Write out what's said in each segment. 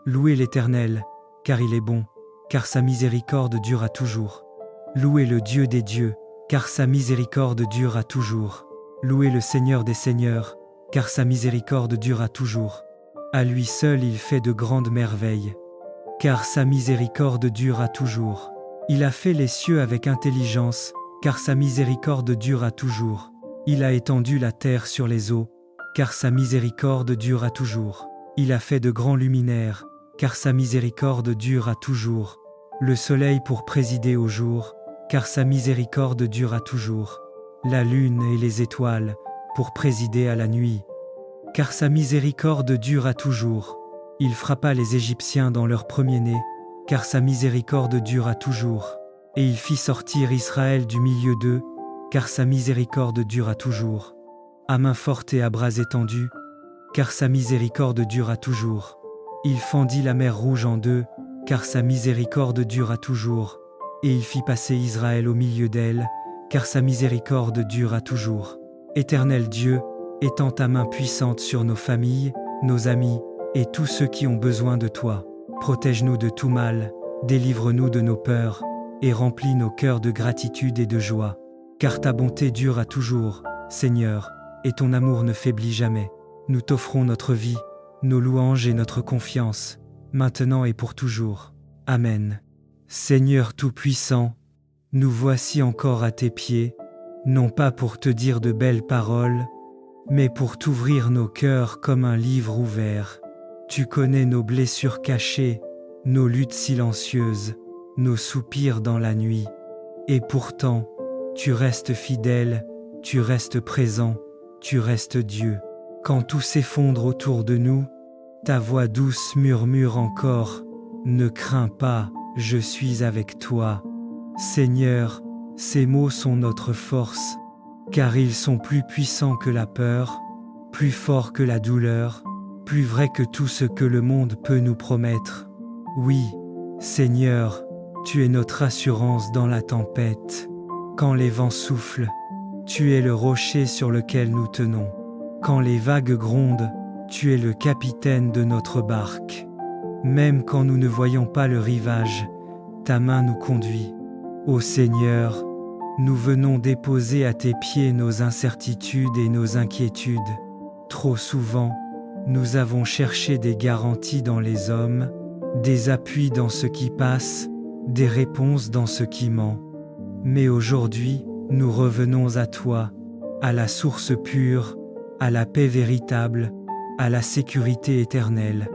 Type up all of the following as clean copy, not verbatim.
Louez l'Éternel, car il est bon, car sa miséricorde dure à toujours. Louez le Dieu des dieux, car sa miséricorde dure à toujours. Louez le Seigneur des seigneurs, car sa miséricorde dure à toujours. À lui seul il fait de grandes merveilles, car sa miséricorde dure à toujours. Il a fait les cieux avec intelligence, car sa miséricorde dure à toujours. Il a étendu la terre sur les eaux, car sa miséricorde dure à toujours. Il a fait de grands luminaires, car sa miséricorde dure à toujours. Le soleil pour présider au jour, car sa miséricorde dure à toujours. La lune et les étoiles, pour présider à la nuit, car sa miséricorde dure à toujours. Il frappa les Égyptiens dans leur premier-né, car sa miséricorde dure à toujours. Et il fit sortir Israël du milieu d'eux, car sa miséricorde dure à toujours. À main forte et à bras étendus, car sa miséricorde dure à toujours. Il fendit la mer Rouge en deux, car sa miséricorde dure à toujours. Et il fit passer Israël au milieu d'elle, car sa miséricorde dure à toujours. Éternel Dieu, étends ta main puissante sur nos familles, nos amis, et tous ceux qui ont besoin de toi. Protège-nous de tout mal, délivre-nous de nos peurs, et remplis nos cœurs de gratitude et de joie. Car ta bonté dure à toujours, Seigneur, et ton amour ne faiblit jamais. Nous t'offrons notre vie, nos louanges et notre confiance, maintenant et pour toujours. Amen. Seigneur Tout-Puissant, nous voici encore à tes pieds, non pas pour te dire de belles paroles, mais pour t'ouvrir nos cœurs comme un livre ouvert. Tu connais nos blessures cachées, nos luttes silencieuses, nos soupirs dans la nuit. Et pourtant, tu restes fidèle, tu restes présent, tu restes Dieu. Quand tout s'effondre autour de nous, ta voix douce murmure encore « Ne crains pas, je suis avec toi ». Seigneur, ces mots sont notre force, car ils sont plus puissants que la peur, plus forts que la douleur, plus vrais que tout ce que le monde peut nous promettre. Oui, Seigneur, tu es notre assurance dans la tempête. Quand les vents soufflent, tu es le rocher sur lequel nous tenons. Quand les vagues grondent, tu es le capitaine de notre barque. Même quand nous ne voyons pas le rivage, ta main nous conduit. Ô Seigneur, nous venons déposer à tes pieds nos incertitudes et nos inquiétudes. Trop souvent, nous avons cherché des garanties dans les hommes, des appuis dans ce qui passe, des réponses dans ce qui ment. Mais aujourd'hui, nous revenons à toi, à la source pure, à la paix véritable, à la sécurité éternelle.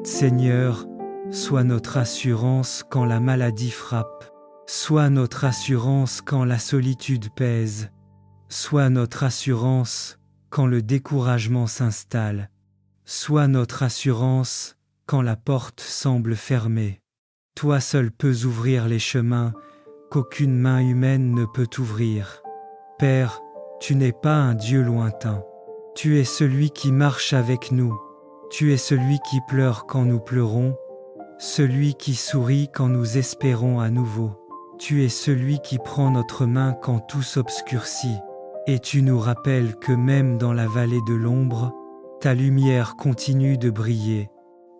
Seigneur, sois notre assurance quand la maladie frappe, sois notre assurance quand la solitude pèse, sois notre assurance quand le découragement s'installe, sois notre assurance quand la porte semble fermée. Toi seul peux ouvrir les chemins qu'aucune main humaine ne peut ouvrir. Père, tu n'es pas un Dieu lointain. Tu es celui qui marche avec nous. Tu es celui qui pleure quand nous pleurons, celui qui sourit quand nous espérons à nouveau. Tu es celui qui prend notre main quand tout s'obscurcit, et tu nous rappelles que même dans la vallée de l'ombre, ta lumière continue de briller.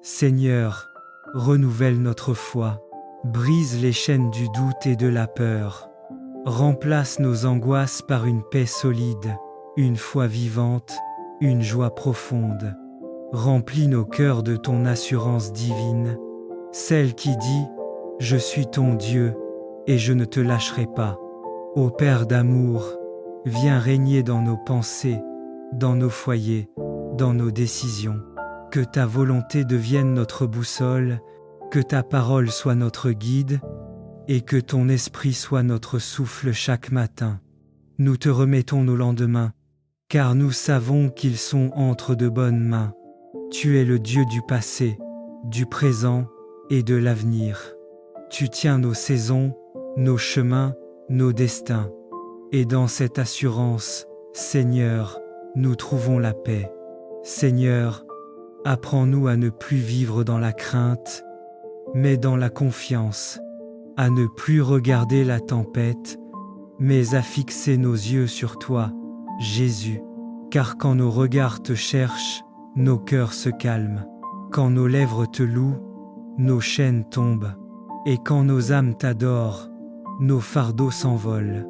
Seigneur, renouvelle notre foi, brise les chaînes du doute et de la peur, remplace nos angoisses par une paix solide, une foi vivante, une joie profonde. Remplis nos cœurs de ton assurance divine, celle qui dit « Je suis ton Dieu et je ne te lâcherai pas ». Ô Père d'amour, viens régner dans nos pensées, dans nos foyers, dans nos décisions. Que ta volonté devienne notre boussole, que ta parole soit notre guide, et que ton esprit soit notre souffle chaque matin. Nous te remettons nos lendemains, car nous savons qu'ils sont entre de bonnes mains. Tu es le Dieu du passé, du présent et de l'avenir. Tu tiens nos saisons, nos chemins, nos destins. Et dans cette assurance, Seigneur, nous trouvons la paix. Seigneur, apprends-nous à ne plus vivre dans la crainte, mais dans la confiance, à ne plus regarder la tempête, mais à fixer nos yeux sur toi, Jésus. Car quand nos regards te cherchent, nos cœurs se calment. Quand nos lèvres te louent, nos chaînes tombent, et quand nos âmes t'adorent, nos fardeaux s'envolent.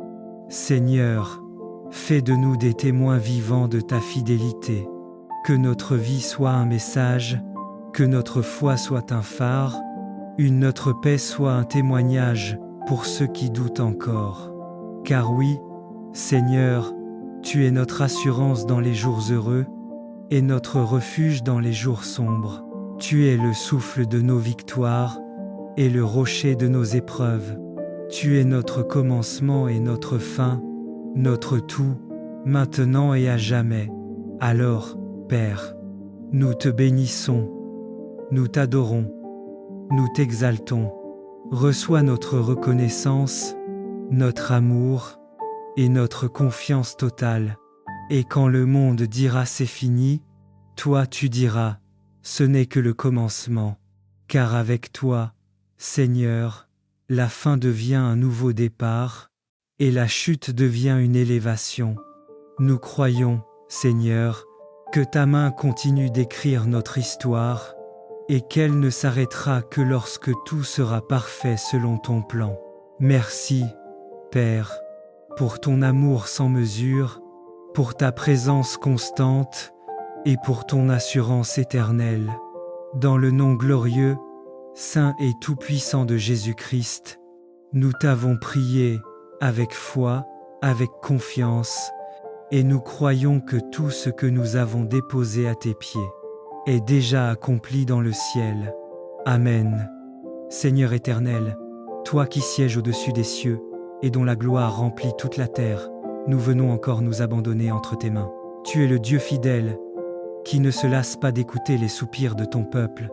Seigneur, fais de nous des témoins vivants de ta fidélité. Que notre vie soit un message, que notre foi soit un phare, notre paix soit un témoignage pour ceux qui doutent encore. Car oui, Seigneur, tu es notre assurance dans les jours heureux et notre refuge dans les jours sombres. Tu es le souffle de nos victoires et le rocher de nos épreuves. Tu es notre commencement et notre fin, notre tout, maintenant et à jamais. Alors, Père, nous te bénissons, nous t'adorons, nous t'exaltons. Reçois notre reconnaissance, notre amour et notre confiance totale. Et quand le monde dira c'est fini, toi tu diras, ce n'est que le commencement. Car avec toi, Seigneur, la fin devient un nouveau départ, et la chute devient une élévation. Nous croyons, Seigneur, que ta main continue d'écrire notre histoire, et qu'elle ne s'arrêtera que lorsque tout sera parfait selon ton plan. Merci, Père, pour ton amour sans mesure, pour ta présence constante, et pour ton assurance éternelle. Dans le nom glorieux, saint et tout-puissant de Jésus-Christ, nous t'avons prié avec foi, avec confiance, et nous croyons que tout ce que nous avons déposé à tes pieds est déjà accompli dans le ciel. Amen. Seigneur éternel, toi qui sièges au-dessus des cieux, et dont la gloire remplit toute la terre, nous venons encore nous abandonner entre tes mains. Tu es le Dieu fidèle, qui ne se lasse pas d'écouter les soupirs de ton peuple,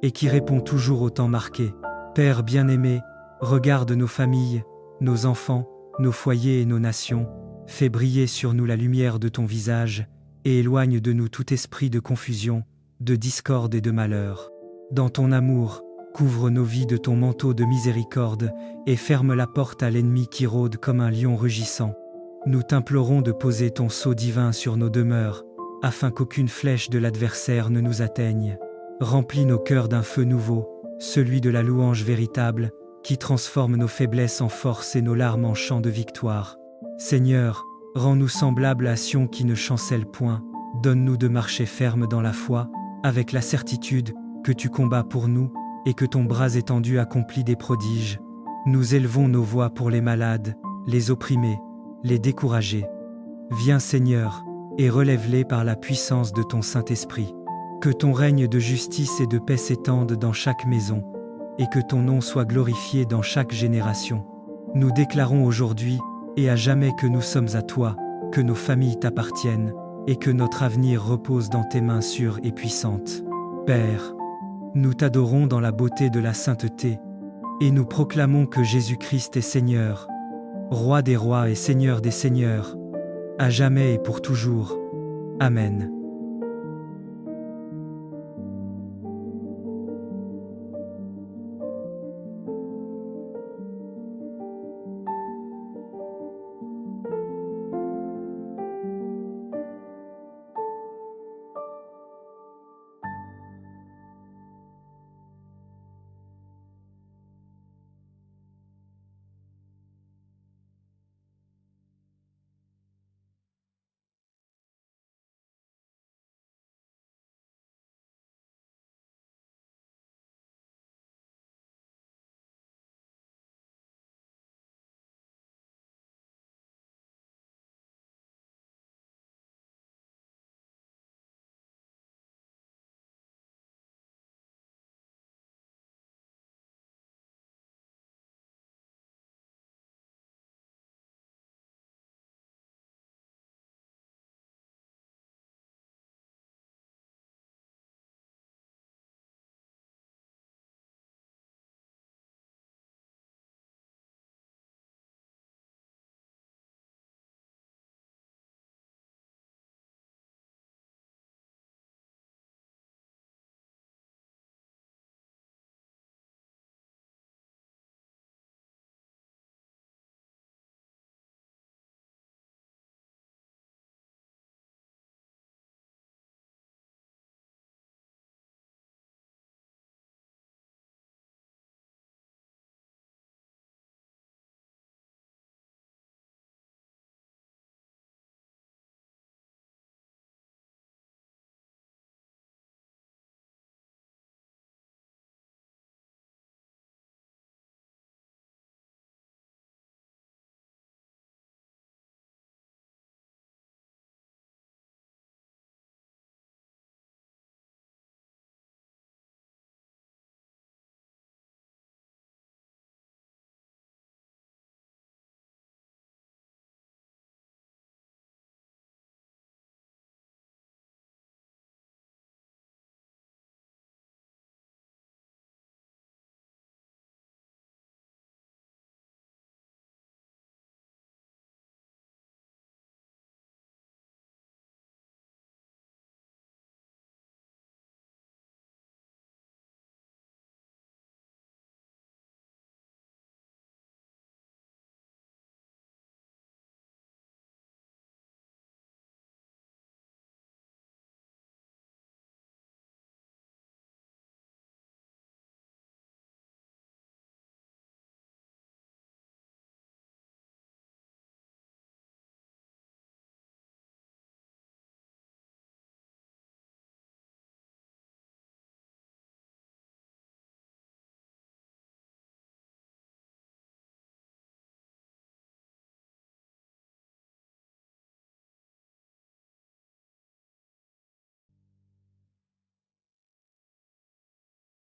et qui répond toujours au temps marqué. Père bien-aimé, regarde nos familles, nos enfants, nos foyers et nos nations, fais briller sur nous la lumière de ton visage, et éloigne de nous tout esprit de confusion, de discorde et de malheur. Dans ton amour, couvre nos vies de ton manteau de miséricorde, et ferme la porte à l'ennemi qui rôde comme un lion rugissant. Nous t'implorons de poser ton sceau divin sur nos demeures, afin qu'aucune flèche de l'adversaire ne nous atteigne. Remplis nos cœurs d'un feu nouveau, celui de la louange véritable, qui transforme nos faiblesses en force et nos larmes en chants de victoire. Seigneur, rends-nous semblables à Sion qui ne chancelle point, donne-nous de marcher ferme dans la foi, avec la certitude que tu combats pour nous, et que ton bras étendu accomplit des prodiges. Nous élevons nos voix pour les malades, les opprimés, les découragés. Viens Seigneur, et relève-les par la puissance de ton Saint-Esprit. Que ton règne de justice et de paix s'étende dans chaque maison, et que ton nom soit glorifié dans chaque génération. Nous déclarons aujourd'hui et à jamais que nous sommes à toi, que nos familles t'appartiennent, et que notre avenir repose dans tes mains sûres et puissantes. Père, nous t'adorons dans la beauté de la sainteté, et nous proclamons que Jésus-Christ est Seigneur, Roi des rois et Seigneur des seigneurs, à jamais et pour toujours. Amen.